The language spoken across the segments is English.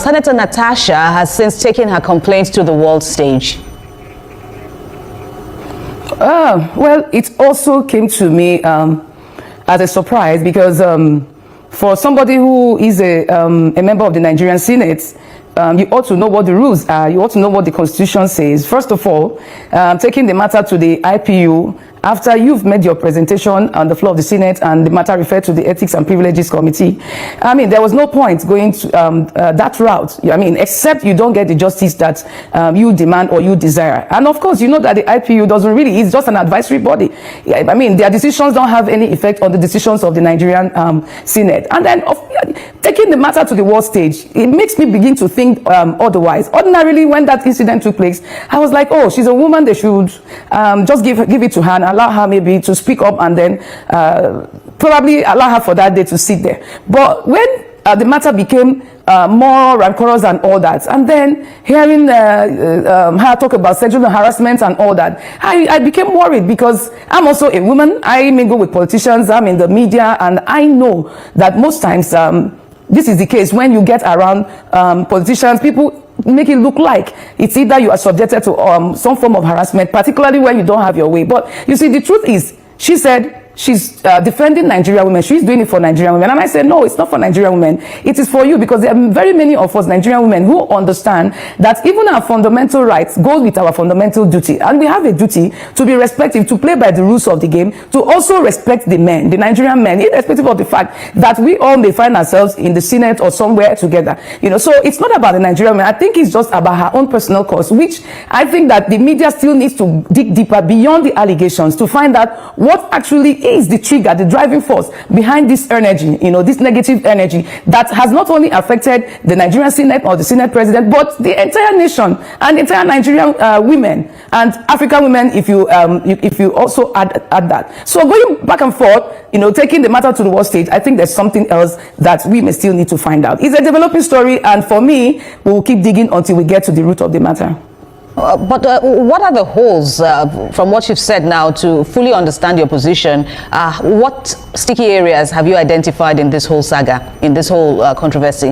Senator Natasha has since taken her complaints to the world stage. Well, it also came to me as a surprise because for somebody who is a member of the Nigerian Senate, you ought to know what the rules are. You ought to know what the Constitution says. First of all, taking the matter to the IPU after you've made your presentation on the floor of the Senate and the matter referred to the Ethics and Privileges Committee. I mean, there was no point going to that route. I mean, except you don't get the justice that you demand or you desire. And of course, you know that the IPU doesn't really, it's just an advisory body. I mean, their decisions don't have any effect on the decisions of the Nigerian Senate. And then taking the matter to the world stage, it makes me begin to think otherwise. Ordinarily, when that incident took place, I was like, oh, she's a woman, they should just give it to her and allow her maybe to speak up and then probably allow her for that day to sit there. But when the matter became more rancorous and all that, and then hearing her talk about sexual harassment and all that, I became worried because I'm also a woman. I mingle with politicians, I'm in the media, and I know that most times this is the case when you get around politicians. People make it look like it's either you are subjected to some form of harassment, particularly when you don't have your way. But you see, the truth is, she said she's defending Nigerian women. She's doing it for Nigerian women. And I said, no, it's not for Nigerian women. It is for you, because there are very many of us Nigerian women who understand that even our fundamental rights go with our fundamental duty. And we have a duty to be respectful, to play by the rules of the game, to also respect the men, the Nigerian men, irrespective of the fact that we all may find ourselves in the Senate or somewhere together. You know, so it's not about the Nigerian men. I think it's just about her own personal cause, which I think that the media still needs to dig deeper beyond the allegations to find out what actually is the trigger, the driving force behind this energy, you know, this negative energy that has not only affected the Nigerian Senate or the Senate president, but the entire nation and entire Nigerian women and African women, if you also add that. So going back and forth, you know, taking the matter to the world stage, I think there's something else that we may still need to find out. It's a developing story, and for me, we will keep digging until we get to the root of the matter. But what are the holes, from what you've said now, to fully understand your position? What sticky areas have you identified in this whole saga, in this whole controversy?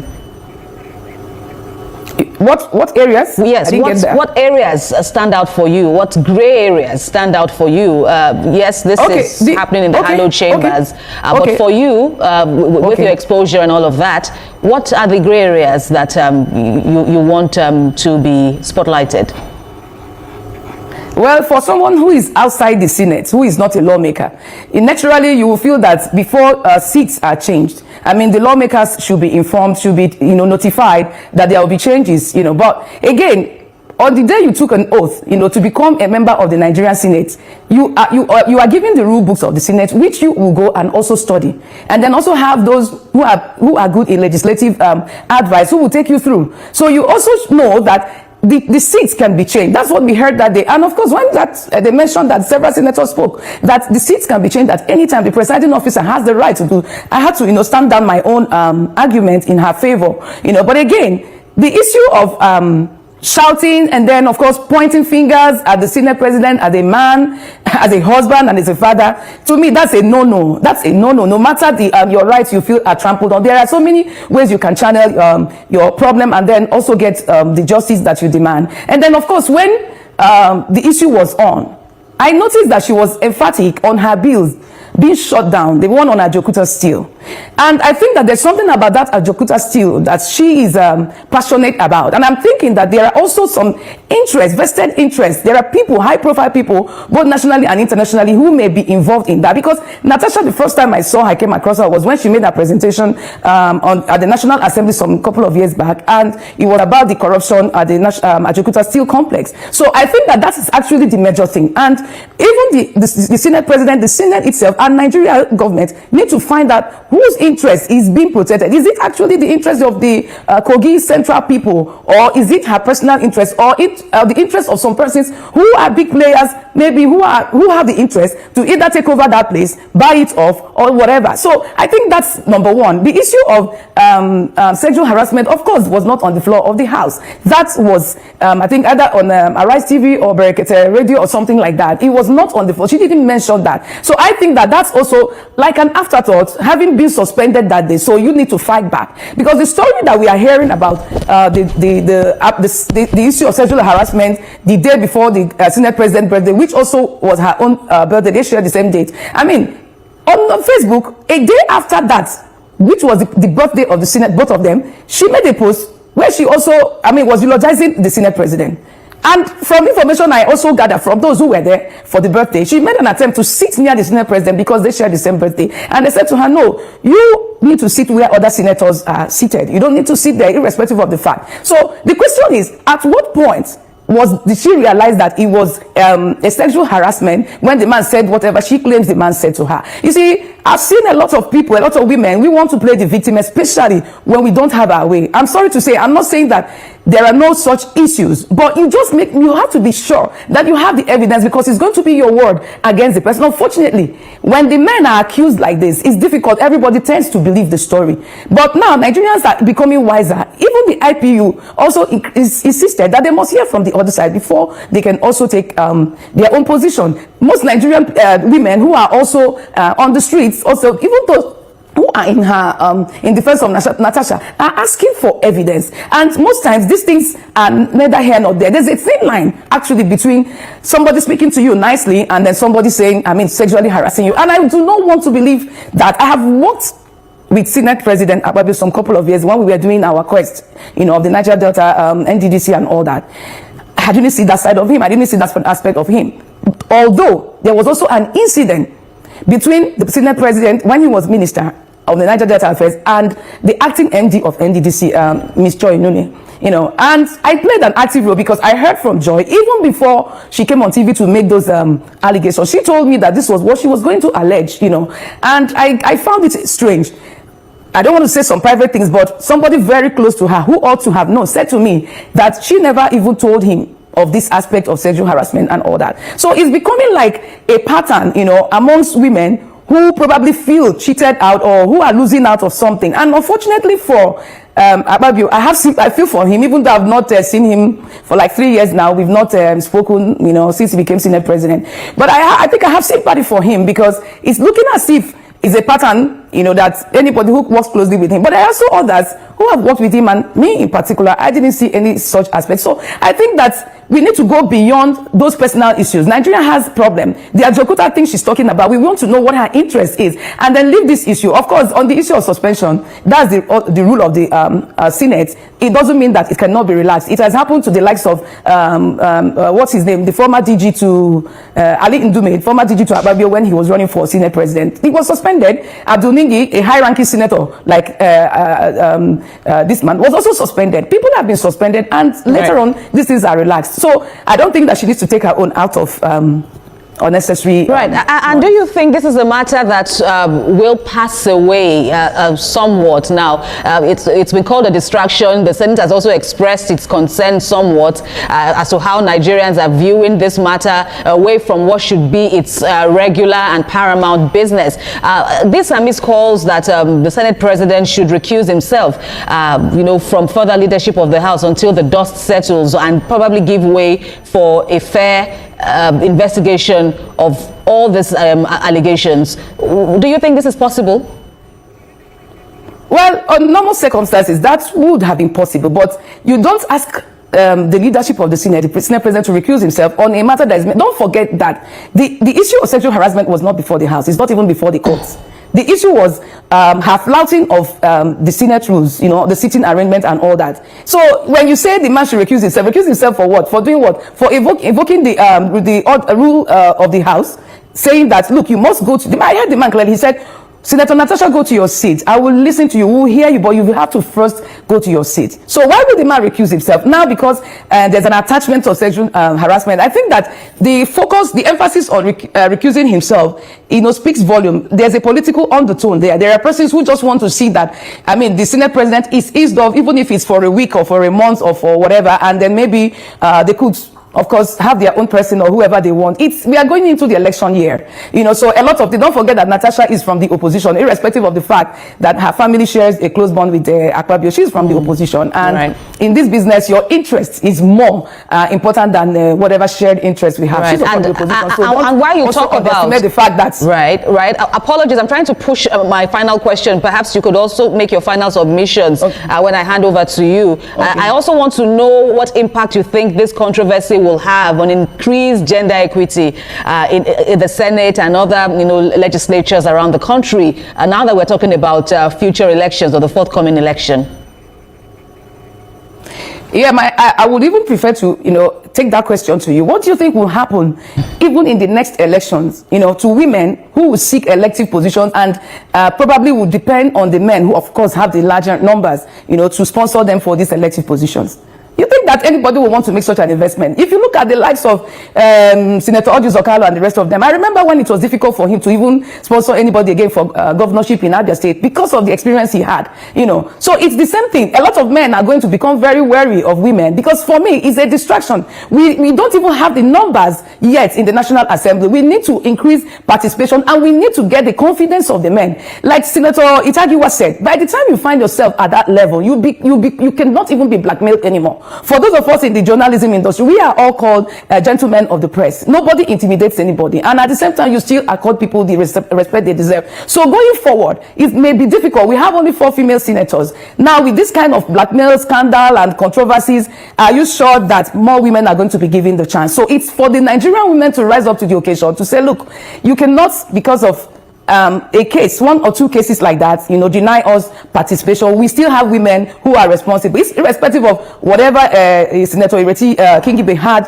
What areas? Yes, what areas stand out for you? What gray areas stand out for you? Yes, this is happening in the hallowed chambers. But for you, with your exposure and all of that, what are the gray areas that you want to be spotlighted? Well, for someone who is outside the Senate, who is not a lawmaker, naturally you will feel that before seats are changed, I mean, the lawmakers should be informed, should be, you know, notified that there will be changes, you know. But again, on the day you took an oath, you know, to become a member of the Nigerian Senate, you are given the rule books of the Senate, which you will go and also study, and then also have those who are good in legislative advice who will take you through. So you also know that the seats can be changed. That's what we heard that day. And of course, when they mentioned that several senators spoke, that the seats can be changed at any time. The presiding officer has the right to do. I had to, you know, stand down my own argument in her favor. You know, but again, the issue of shouting and then of course pointing fingers at the Senate president as a man, as a husband, and as a father, to me that's a no-no. That's a no-no. No matter your rights you feel are trampled on, there are so many ways you can channel your problem and then also get the justice that you demand. And then of course, when the issue was on, I noticed that she was emphatic on her bills being shut down, the one on Ajokuta Steel. And I think that there's something about that Ajokuta Steel that she is passionate about. And I'm thinking that there are also some interest, vested interest. There are people, high-profile people, both nationally and internationally, who may be involved in that. Because Natasha, the first time I saw her, came across her, was when she made her presentation at the National Assembly some couple of years back. And it was about the corruption at the Ajokuta Steel complex. So I think that is actually the major thing. And even the Senate president, the Senate itself, and Nigeria government need to find out whose interest is being protected. Is it actually the interest of the Kogi Central people, or is it her personal interest, or the interest of some persons who are big players, maybe who have the interest to either take over that place, buy it off, or whatever? So I think that's number one. The issue of sexual harassment, of course, was not on the floor of the House. That was, I think, either on Arise TV or Berekete Radio or something like that. It was not on the floor. She didn't mention that. So I think that that's also like an afterthought, having being suspended that day, so you need to fight back. Because the story that we are hearing about the issue of sexual harassment the day before the Senate President's birthday, which also was her own birthday, they shared the same date. I mean, on Facebook, a day after that, which was the birthday of the Senate, both of them, she made a post where she also, was eulogizing the Senate President. And from information I also gathered from those who were there for the birthday, she made an attempt to sit near the Senate President because they share the same birthday. And they said to her, no, you need to sit where other senators are seated. You don't need to sit there irrespective of the fact. So the question is, at what point did she realize that it was a sexual harassment when the man said whatever she claims the man said to her? You see, I've seen a lot of people, a lot of women, we want to play the victim, especially when we don't have our way. I'm sorry to say, I'm not saying that there are no such issues, but you have to be sure that you have the evidence, because it's going to be your word against the person. Unfortunately, when the men are accused like this, it's difficult. Everybody tends to believe the story. But now Nigerians are becoming wiser. Even the IPU also insisted that they must hear from the other side before they can also take their own position. Most Nigerian women who are also on the streets, also even those who are in defense of Natasha, are asking for evidence. And most times these things are neither here nor there. There's a thin line actually between somebody speaking to you nicely and then somebody saying, sexually harassing you. And I do not want to believe that. I have worked with Senate President Akpabio some couple of years when we were doing our quest, of the Niger Delta, NDDC and all that. I didn't see that side of him. I didn't see that aspect of him. Although there was also an incident between the Senate President when he was Minister of the Niger Delta Affairs and the acting MD of NDDC, Ms. Joy Nune. And I played an active role because I heard from Joy even before she came on TV to make those allegations. She told me that this was what she was going to allege, and I found it strange. I don't want to say some private things, but somebody very close to her who ought to have known said to me that she never even told him of this aspect of sexual harassment and all that. So it's becoming like a pattern, amongst women who probably feel cheated out or who are losing out of something. And unfortunately for Akpabio, I feel for him, even though I've not seen him for like 3 years now. We've not spoken, since he became Senate President. But I think I have sympathy for him because it's looking as if it's a pattern, that anybody who works closely with him. But there are also others who have worked with him, and me in particular, I didn't see any such aspect. So I think that we need to go beyond those personal issues. Nigeria has a problem. The Ajokota thing she's talking about, we want to know what her interest is, and then leave this issue. Of course, on the issue of suspension, that's the rule of the Senate. It doesn't mean that it cannot be relaxed. It has happened to the likes of, what's his name, the former DG to Ali Ndume, former DG to Akpabio when he was running for Senate President. He was suspended. Abdul Ningi, a high-ranking senator like this man, was also suspended. People have been suspended, and later on, these things are relaxed. So I don't think that she needs to take her own out of unnecessary. Right. And do you think this is a matter that will pass away somewhat now? It's been called a distraction. The Senate has also expressed its concern somewhat as to how Nigerians are viewing this matter away from what should be its regular and paramount business. This Amis calls that the Senate President should recuse himself, from further leadership of the House until the dust settles, and probably give way for a fair investigation of all these allegations. Do you think this is possible? Well, on normal circumstances, that would have been possible, but you don't ask the leadership of the Senate President to recuse himself on a matter that is... Don't forget that the issue of sexual harassment was not before the House. It's not even before the courts. The issue was her flouting of the Senate rules, the sitting arrangement and all that. So when you say the man should recuse himself for what? For doing what? For evoking the rule of the House, saying that, look, you must go to... I heard the man clearly. He said, Senator Natasha, go to your seat. I will listen to you. We will hear you, but you will have to first go to your seat. So why would the man recuse himself? Now, because there's an attachment of sexual harassment. I think that the focus, the emphasis on recusing himself, speaks volume. There's a political undertone there. There are persons who just want to see that, the Senate President is eased off, even if it's for a week or for a month or for whatever, and then maybe they could of course, have their own person or whoever they want. We are going into the election year, so a lot of don't forget that Natasha is from the opposition, irrespective of the fact that her family shares a close bond with Akpabio. She's from the opposition, and in this business, your interest is more important than whatever shared interest we have. She's from the opposition, and why you talk about the fact that right. Apologies, I'm trying to push my final question. Perhaps you could also make your final submissions when I hand over to you. I also want to know what impact you think this controversy will have on increased gender equity in the Senate and other legislatures around the country. Now that we're talking about future elections or the forthcoming election. Yeah, I would even prefer to take that question to you. What do you think will happen even in the next elections, to women who will seek elective positions and probably will depend on the men who, of course, have the larger numbers, to sponsor them for these elective positions? You think that anybody will want to make such an investment? If you look at the likes of Senator Orji Zokalo and the rest of them, I remember when it was difficult for him to even sponsor anybody again for governorship in Abia State because of the experience he had, So it's the same thing. A lot of men are going to become very wary of women because for me, it's a distraction. We don't even have the numbers yet in the National Assembly. We need to increase participation and we need to get the confidence of the men. Like Senator Itagiwa said, by the time you find yourself at that level, you cannot even be blackmailed anymore. For those of us in the journalism industry, we are all called gentlemen of the press. Nobody intimidates anybody. And at the same time, you still accord people the respect they deserve. So going forward, it may be difficult. We have only 4 female senators. Now, with this kind of blackmail, scandal, and controversies, are you sure that more women are going to be given the chance? So it's for the Nigerian women to rise up to the occasion, to say, look, you cannot, because of a case, 1 or 2 cases like that, deny us participation. We still have women who are responsible. It's irrespective of whatever Senator Ireti Kingibe had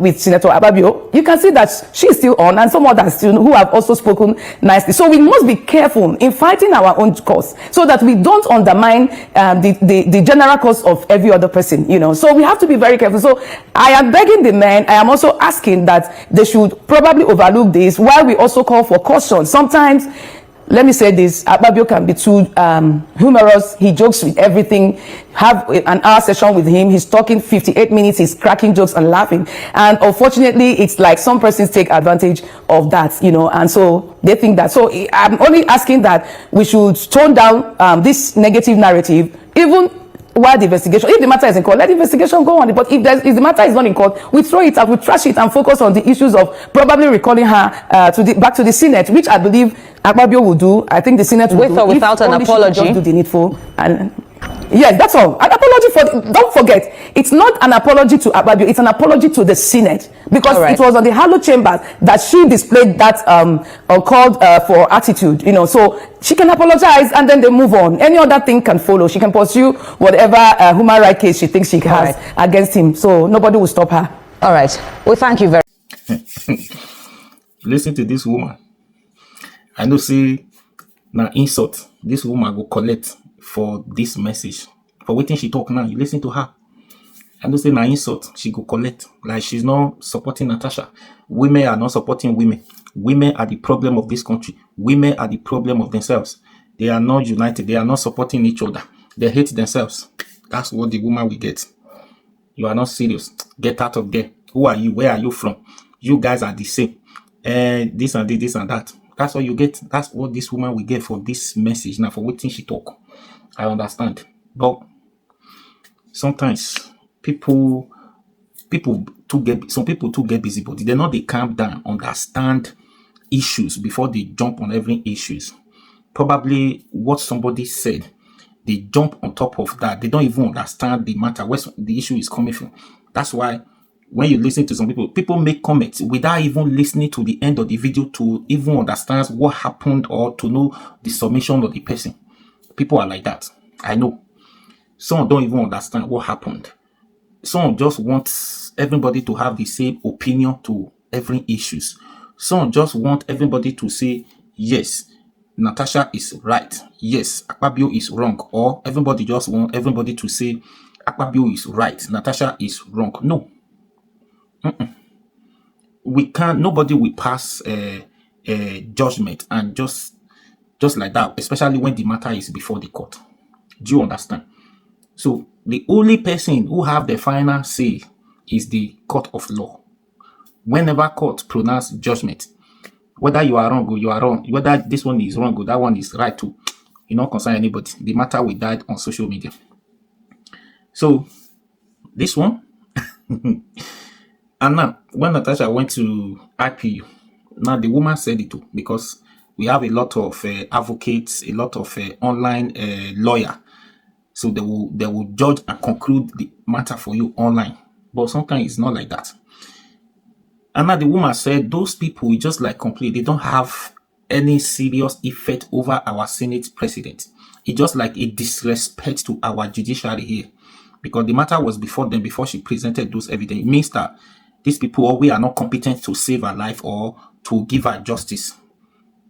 with Senator Akpabio. You can see that she is still on, and some others who have also spoken nicely. So we must be careful in fighting our own cause, so that we don't undermine the general cause of every other person. So we have to be very careful. So I am begging the men. I am also asking that they should probably overlook this, while we also call for caution. Sometimes, let me say this, Akpabio can be too humorous. He jokes with everything. Have an hour session with him. He's talking 58 minutes. He's cracking jokes and laughing. And unfortunately, it's like some persons take advantage of that, and so they think that. So I'm only asking that we should tone down this negative narrative, even while the investigation, if the matter is in court, let the investigation go on. But if the matter is not in court, we throw it out, we trash it, and focus on the issues of probably recalling her back to the Senate, which I believe Akpabio will do. I think the Senate will with or without an apology. Just do the needful. And yes, that's all. An apology don't forget, it's not an apology to Akpabio, it's an apology to the Senate, because it was on the hallowed chambers that she displayed that called for attitude, so she can apologize and then they move on. Any other thing can follow. She can pursue whatever human rights case she thinks she has against him, so nobody will stop her. All right. Well, thank you very much. Listen to this woman. I know, see, now insult this woman go collect for this message. For waiting she talk now, you listen to her. I know, say now insult she go collect. Like she's not supporting Natasha. Women are not supporting women. Women are the problem of this country. Women are the problem of themselves. They are not united. They are not supporting each other. They hate themselves. That's what the woman will get. You are not serious. Get out of there. Who are you? Where are you from? You guys are the same. This and this and that. That's what you get. That's what this woman will get for this message. Now, for waiting she talk. I understand. But sometimes some people too get busy, but they know they calm down, understand issues before they jump on every issues. Probably what somebody said, they jump on top of that. They don't even understand the matter, where the issue is coming from. That's why when you listen to some people make comments without even listening to the end of the video to even understand what happened or to know the submission of the person. People are like that. I know. Some don't even understand what happened. Some just want everybody to have the same opinion to every issues. Some just want everybody to say, yes, Natasha is right. Yes, Akpabio is wrong. Or everybody just want everybody to say, Akpabio is right. Natasha is wrong. No. We can't, nobody will pass a judgment and just like that, especially when the matter is before the court. Do you understand? So the only person who have the final say is the court of law. Whenever court pronounce judgment, whether you are wrong or you are wrong, whether this one is wrong or that one is right too, it not concern anybody. The matter will die on social media. So this one, and now when Natasha went to IPU, now the woman said it too, because we have a lot of advocates, a lot of online lawyer. So they will judge and conclude the matter for you online. But sometimes it's not like that. And now the woman said those people just like complain, they don't have any serious effect over our Senate president. It's just like a disrespect to our judiciary here. Because the matter was before them, before she presented those evidence. It means that these people, or we are not competent to save her life or to give her justice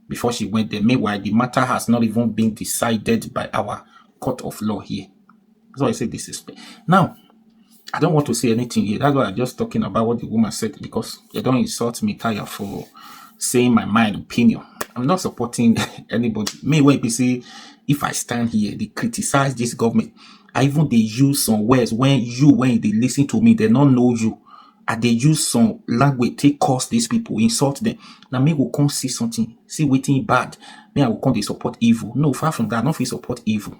before she went there. Meanwhile, the matter has not even been decided by our court of law here. So I say this is now. I don't want to say anything here. That's why I'm just talking about what the woman said, because they don't insult me tire for saying my mind opinion. I'm not supporting anybody. Me when you see, if I stand here, they criticize this government. I even they use some words when they listen to me, they don't know you. And they use some language, take curse these people, insult them. Now me will come see something, see waiting bad. Me I will come they support evil. No, far from that, I don't feel support evil.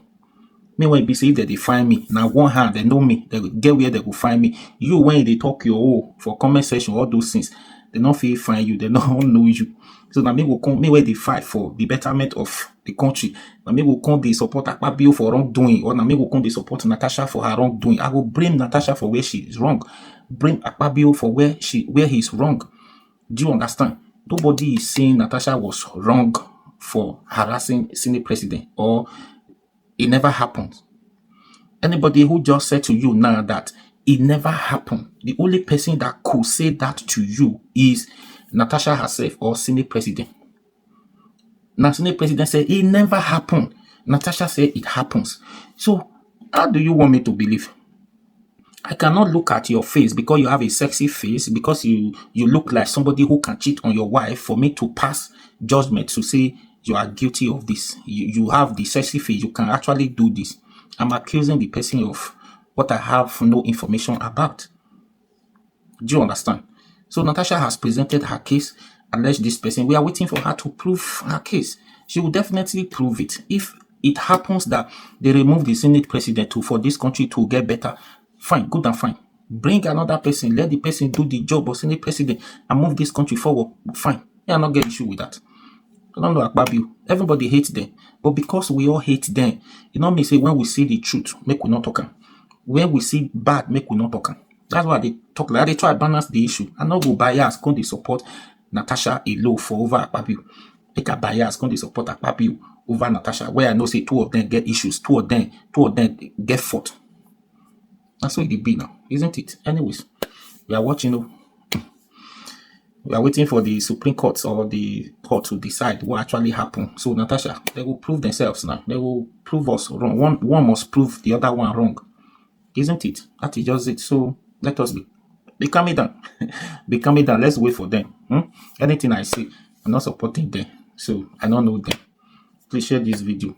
Me when be say that they find me, now one hand they know me, they get where they will find me. You when they talk your own for comment section, all those things, they not feel find you, they don't know you. So now me will come, me where they fight for the betterment of the country. Now me will come they support Akpabio for wrongdoing, or now me will come they support Natasha for her wrongdoing. I will blame Natasha for where she is wrong, blame Akpabio for where he's wrong. Do you understand? Nobody is saying Natasha was wrong for harassing Senate president, or it never happened. Anybody who just said to you now that it never happened, the only person that could say that to you is Natasha herself or Senate president. Now, Senate president said it never happened. Natasha said it happens. So, how do you want me to believe? I cannot look at your face because you have a sexy face, because you look like somebody who can cheat on your wife, for me to pass judgment to say you are guilty of this. You have the sexy face, you can actually do this. I'm accusing the person of what I have no information about. Do you understand? So Natasha has presented her case, alleged this person. We are waiting for her to prove her case. She will definitely prove it. If it happens that they remove the Senate president for this country to get better, fine, good and fine. Bring another person, let the person do the job of Senate president and move this country forward. Fine. I am not getting issue with that. I don't know Akpabio. Everybody hates them. But because we all hate them, it not mean say when we see the truth, make we not talk. When we see bad, make we not talk. That's why they talk like they try to balance the issue. And not go bias, can they support Natasha alone for over Akpabio. Make a bias, can they support Akpabio over Natasha. Where I know say two of them get issues, two of them get fought. That's what it be now, isn't it? Anyways, we are watching. We are waiting for the Supreme Court or the court to decide what actually happened. So Natasha, they will prove themselves now. They will prove us wrong. One must prove the other one wrong, isn't it? That is just it. So let us be calming down. Be calming down. Let's wait for them. Anything I see, I'm not supporting them. So I don't know them. Please share this video.